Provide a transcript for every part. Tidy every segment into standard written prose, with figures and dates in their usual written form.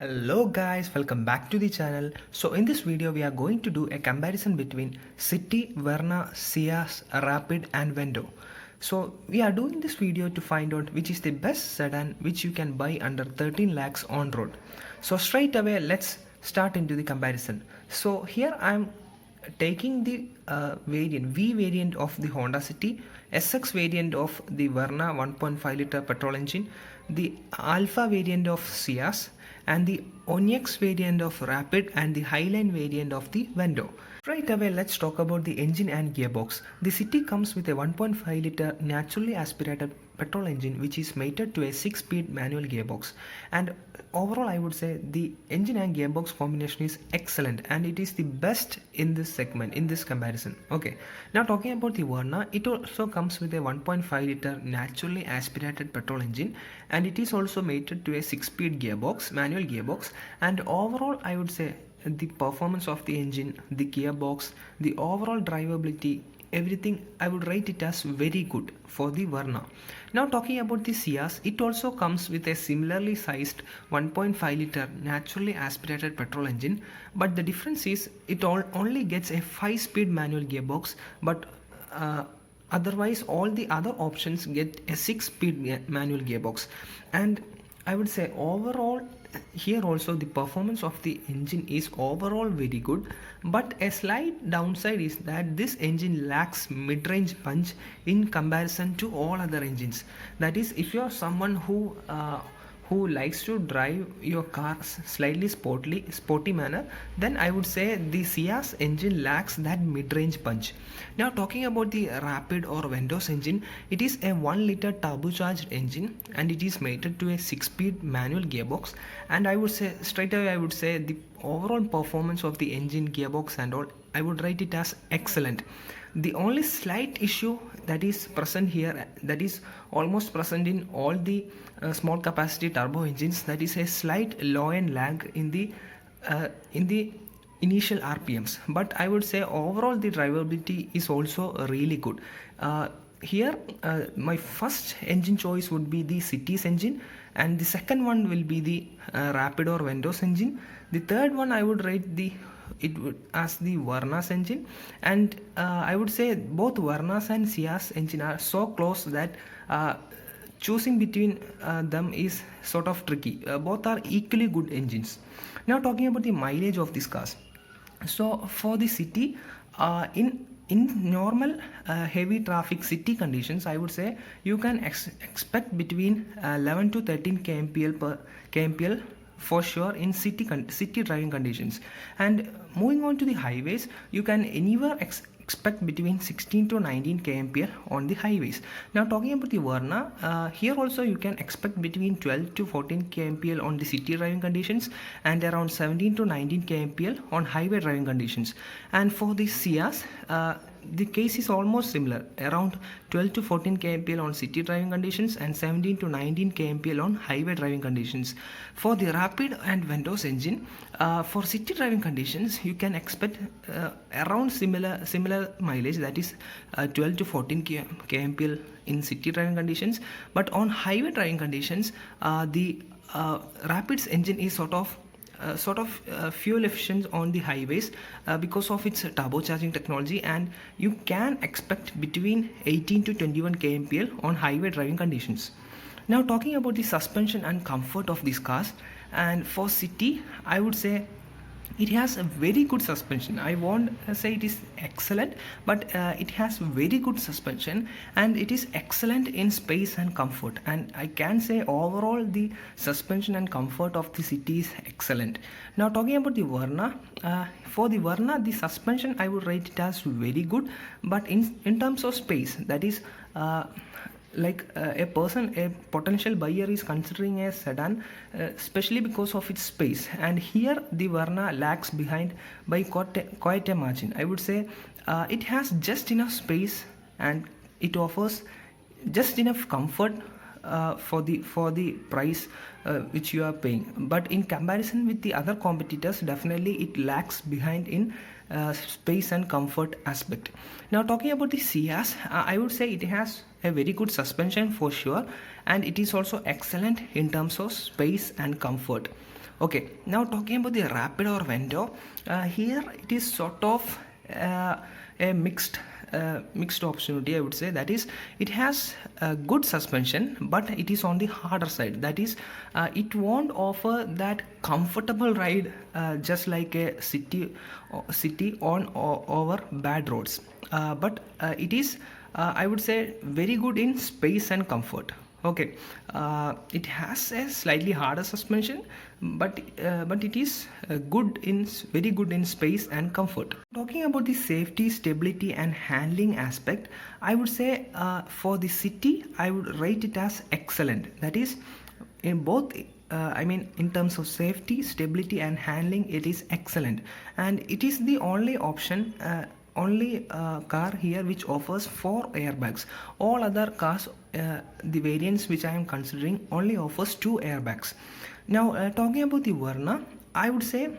Hello guys, welcome back to the channel. So in this video we are going to do a comparison between City, Verna, Ciaz, Rapid and Vento. So we are doing this video to find out which is the best sedan which you can buy under 13 lakhs on road. So straight away let's start into the comparison. So here I am taking the V variant of the Honda City, SX variant of the Verna 1.5 liter petrol engine, the Alpha variant of Ciaz, and the Onyx variant of Rapid and the Highline variant of the Vento. Right away, let's talk about the engine and gearbox. The City comes with a 1.5 liter naturally aspirated petrol engine which is mated to a 6-speed manual gearbox, and overall I would say the engine and gearbox combination is excellent and it is the best in this segment, in this comparison. Okay, now talking about the Verna, it also comes with a 1.5 liter naturally aspirated petrol engine and it is also mated to a 6-speed gearbox, manual gearbox, and overall I would say the performance of the engine, the gearbox, the overall drivability, everything I would rate it as very good for the Verna. Now talking about the Ciaz, it also comes with a similarly sized 1.5 liter naturally aspirated petrol engine, but the difference is it only gets a 5-speed manual gearbox, but otherwise all the other options get a 6-speed manual gearbox. And I would say overall here also the performance of the engine is overall very good, but a slight downside is that this engine lacks mid-range punch in comparison to all other engines. That is, if you are someone who likes to drive your car slightly sporty manner, then I would say the Ciaz engine lacks that mid-range punch. Now talking about the Rapid or Vento's engine, it is a 1 liter turbocharged engine and it is mated to a 6-speed manual gearbox, and I would say straight away I would say the overall performance of the engine, gearbox and all, I would rate it as excellent. The only slight issue that is present here, that is almost present in all the small capacity turbo engines, that is a slight low end lag in the initial RPMs, but I would say overall the drivability is also really good. Here my first engine choice would be the City's engine, and the second one will be the Rapid or Vento's engine. The third one I would rate as the Verna's engine, and I would say both Verna's and Ciaz engine are so close that choosing between them is sort of tricky. Both are equally good engines. Now talking about the mileage of these cars. So for the City, in normal heavy traffic city conditions, I would say you can expect between 11 to 13 kmpl for sure in city driving conditions, and moving on to the highways, you can anywhere expect between 16 to 19 kmpl on the highways. Now talking about the Verna, here also you can expect between 12 to 14 kmpl on the city driving conditions and around 17 to 19 kmpl on highway driving conditions. And for the Ciaz, the case is almost similar, around 12 to 14 kmpl on city driving conditions and 17 to 19 kmpl on highway driving conditions. For the Rapid and Vento's engine, for city driving conditions you can expect around similar mileage, that is 12 to 14 kmpl in city driving conditions, but on highway driving conditions the Rapid's engine is sort of fuel efficient on the highways because of its turbocharging technology, and you can expect between 18 to 21 kmpl on highway driving conditions. Now talking about the suspension and comfort of these cars, and for City I would say it has a very good suspension. I won't say it is excellent, but it has very good suspension and it is excellent in space and comfort, and I can say overall the suspension and comfort of the City is excellent. Now talking about the Verna, for the Verna the suspension I would rate it as very good, but in terms of space, that is a potential buyer is considering a sedan, especially because of its space, and here the Verna lags behind by quite a margin. I would say it has just enough space and it offers just enough comfort for the price which you are paying, but in comparison with the other competitors, definitely it lags behind in space and comfort aspect. Now talking about the Ciaz, I would say it has a very good suspension for sure, and it is also excellent in terms of space and comfort. Okay, now talking about the Rapid or Vento, here it is sort of a mixed opportunity, I would say. That is, it has a good suspension, but it is on the harder side. That is, it won't offer that comfortable ride just like a city on or over bad roads. But it is, I would say, very good in space and comfort. Okay, it has a slightly harder suspension, but it is very good in space and comfort. Talking about the safety, stability, and handling aspect, I would say for the city, I would rate it as excellent. That is, in both. In terms of safety, stability, and handling, it is excellent, and it is the only option. Only car here which offers 4 airbags. All other cars, the variants which I am considering, only offers 2 airbags. Now talking about the Verna, I would say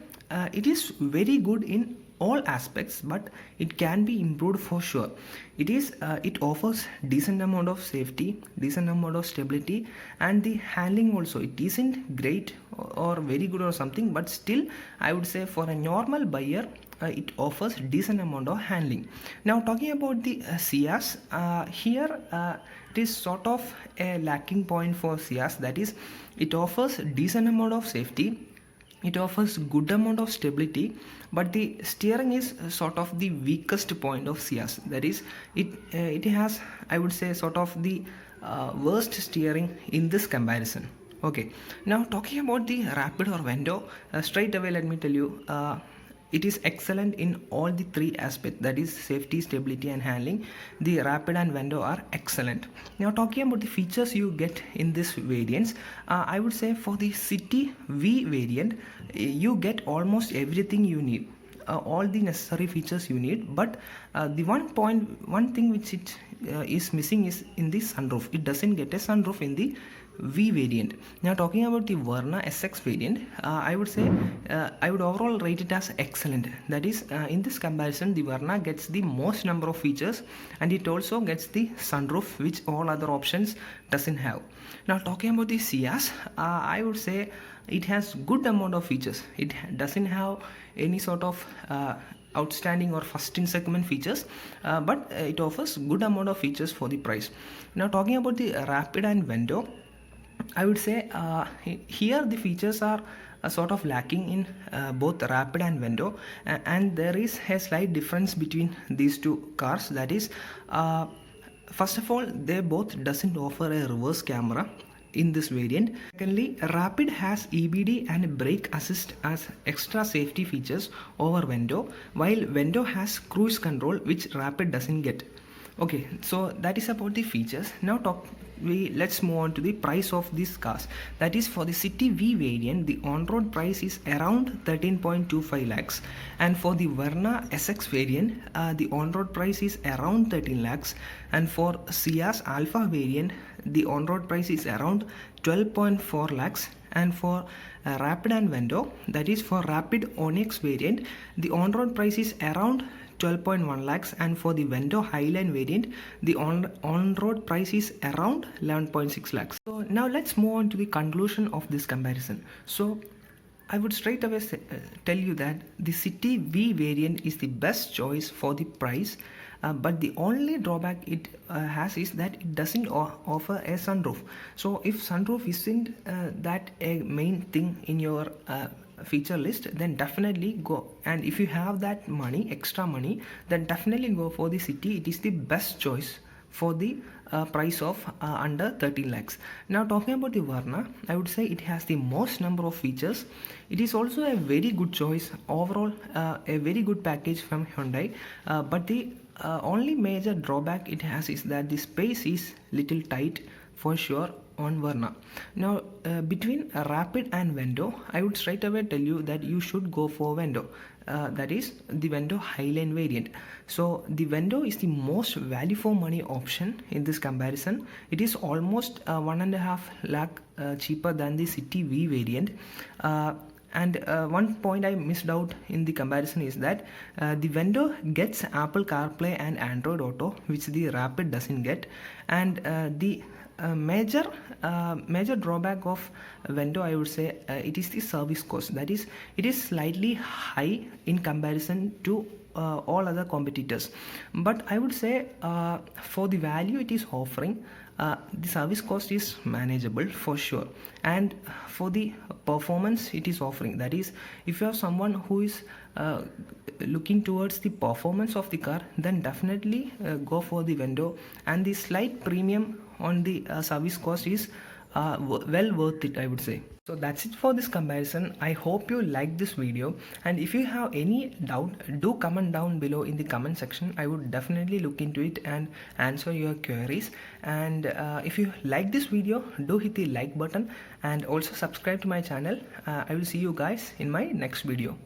it is very good in all aspects, but it can be improved for sure. It offers decent amount of safety, decent amount of stability, and the handling also, it isn't great or very good or something, but still I would say for a normal buyer it offers decent amount of handling. Now talking about the Ciaz, here it is sort of a lacking point for Ciaz. That is, it offers decent amount of safety, it offers good amount of stability, but the steering is sort of the weakest point of Ciaz. That is, it has, I would say, sort of the worst steering in this comparison. Okay, now talking about the Rapid or Vento, straight away let me tell you, it is excellent in all the 3 aspects, that is safety, stability, and handling. The Rapid and Vento are excellent. Now talking about the features you get in this variants, I would say for the City V variant, you get almost everything you need. All the necessary features you need, but the one thing which it is missing is in the sunroof. It doesn't get a sunroof in the V variant. Now talking about the Verna SX variant, I would say I would overall rate it as excellent. That is, in this comparison, the Verna gets the most number of features, and it also gets the sunroof, which all other options doesn't have. Now talking about the Ciaz, I would say it has good amount of features. It doesn't have any sort of outstanding or first in segment features, but it offers good amount of features for the price. Now talking about the Rapid and Vento, I would say here the features are sort of lacking in both Rapid and Vento, and there is a slight difference between these 2 cars. That is, first of all, they both doesn't offer a reverse camera in this variant. Secondly, Rapid has EBD and brake assist as extra safety features over Vento, while Vento has cruise control, which Rapid doesn't get. Okay, so that is about the features. Now let's move on to the price of these cars. That is, for the City V variant, the on-road price is around 13.25 lakhs, and for the Verna SX variant, the on-road price is around 13 lakhs, and for Ciaz Alpha variant, the on-road price is around 12.4 lakhs, and for Rapid and Vento, that is for Rapid Onyx variant, the on-road price is around 12.1 lakhs, and for the Vento Highline variant, the on-road price is around 11.6 lakhs. So now let's move on to the conclusion of this comparison. So I would straight away tell you that the City V variant is the best choice for the price, but the only drawback it has is that it doesn't offer a sunroof. So if sunroof isn't that a main thing in your feature list, then definitely go, and if you have that money, extra money, then definitely go for the City. It is the best choice for the price of under 13 lakhs. Now talking about the Verna, I would say it has the most number of features. It is also a very good choice overall, a very good package from Hyundai, but the only major drawback it has is that the space is little tight for sure on Verna. Now between Rapid and Vento, I would straight away tell you that you should go for Vento, that is the Vento Highline variant. So the Vento is the most value for money option in this comparison. It is almost 1.5 lakh cheaper than the City V variant. And one point I missed out in the comparison is that the Vento gets Apple CarPlay and Android Auto, which the Rapid doesn't get, and the major drawback of Vento, I would say, it is the service cost. That is, it is slightly high in comparison to all other competitors, but I would say for the value it is offering, the service cost is manageable for sure, and for the performance it is offering, that is, if you have someone who is looking towards the performance of the car, then definitely go for the Vento, and the slight premium on the service cost is well worth it, I would say. So that's it for this comparison. I hope you like this video, and if you have any doubt, do comment down below in the comment section. I would definitely look into it and answer your queries. And if you like this video, do hit the like button and also subscribe to my channel. I will see you guys in my next video.